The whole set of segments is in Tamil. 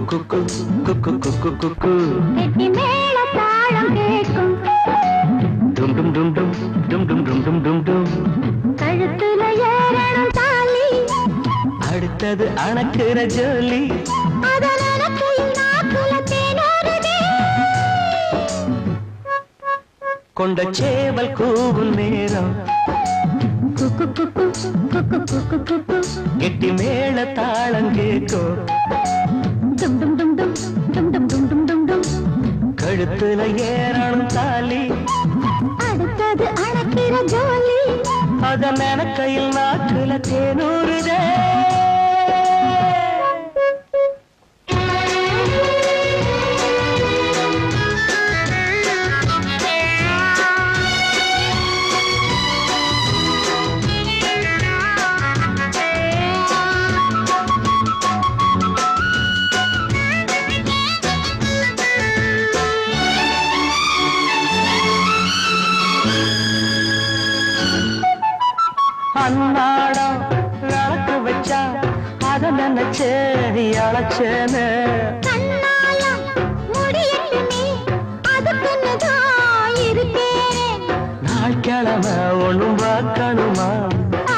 குக்கு குக்கு குக்கு குக்கு கெட்டி மேல தாளம் கேட்கும் டும் டும் டும் டும் டும் டும் டும் டும் டும் டும் கழுத்துல ஏறணும் தாலி அடுத்தது அணக்குற ஜோலி அதன் அணக்கையில் நாக்குல தேனோருதே கொண்ட சேவல் கூவும் நேரம் குக்கு குக்கு குக்கு குக்கு குக்கு கெட்டி மேல தாளம் கேட்கும் டும் டும் டும் டும் டும் டும் டும் டும் டும் டும் கழுத்துல ஏறணும் தாலி அடுத்தது அணக்கிற ஜோலி அதன் அணக்கையில் நாக்குல தேனூறுதே அன்னாடம் நடக்க வச்சா அத நினைச்சே அழைச்சேன்னு கண்ணாலம் முடியட்டுமே அதுக்குன்னுதான் இருப்பேன் நாள் கிழமை ஒண்ணும் பார்க்கணுமா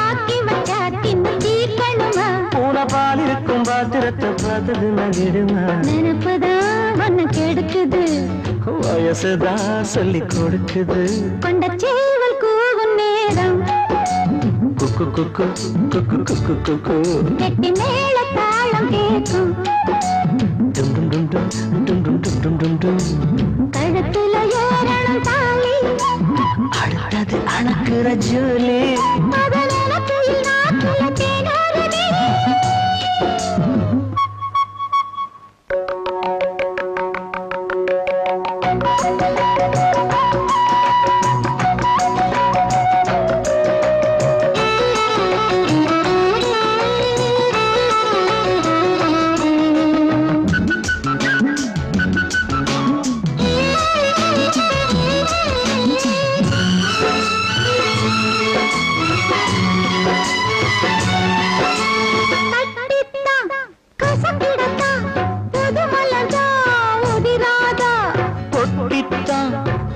ஆக்கி வச்சா தின்னு தீர்க்கணுமா பூனை பால் இருக்கும் பாத்திரத்தை பார்த்தது நகிடுமா நினைப்புதான் ஒன்னு கெடுக்குது வயசுதான் சொல்லி கொடுக்குது கொண்ட சேவல் கூவும் நேரம் குக்கு குக்கு குக்கு குக்கு குக்கு கெட்டி மேல தாளம் கேட்கும் டும் டும் டும் டும் டும் டும் டும் டும் டும் டும் கழுத்துல ஏறணும் தாலி அடுத்தது அணக்குற ஜோலி அதன் அணக்கையில் நாக்குல தேனோருதே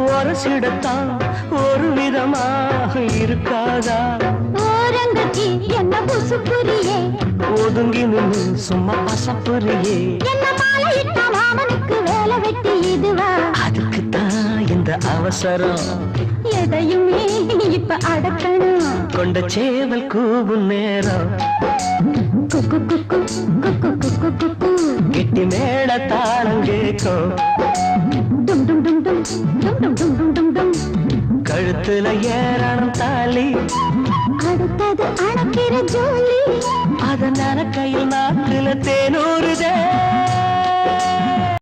ஒரசிடத்தான் ஒரு விதமாக இருக்காதா ஓரங்கட்டி என்ன புசுப்புரியே ஒதுங்கி நின்று சும்மா பசப்புரியே என்ன மாலையிட்ட மாமனுக்கு வேலை வெட்டி இதுவா அதுக்குத்தான் இந்த அவசரம் எதையுமே இப்ப அடக்கணும் கொண்ட சேவல் கூவும் நேரம் குக்கு குக்கு குக்கு குக்கு குக்கு கெட்டி மேல தாளம் கேட்கும் டும் டும் டும் டும் டும் டும் டும் டும் டும் டும் கழுத்துல ஏறணும் தாலி அடுத்தது அணக்கிற ஜோலி அதன் அணக்கையில் நாக்குல தேனூறுதே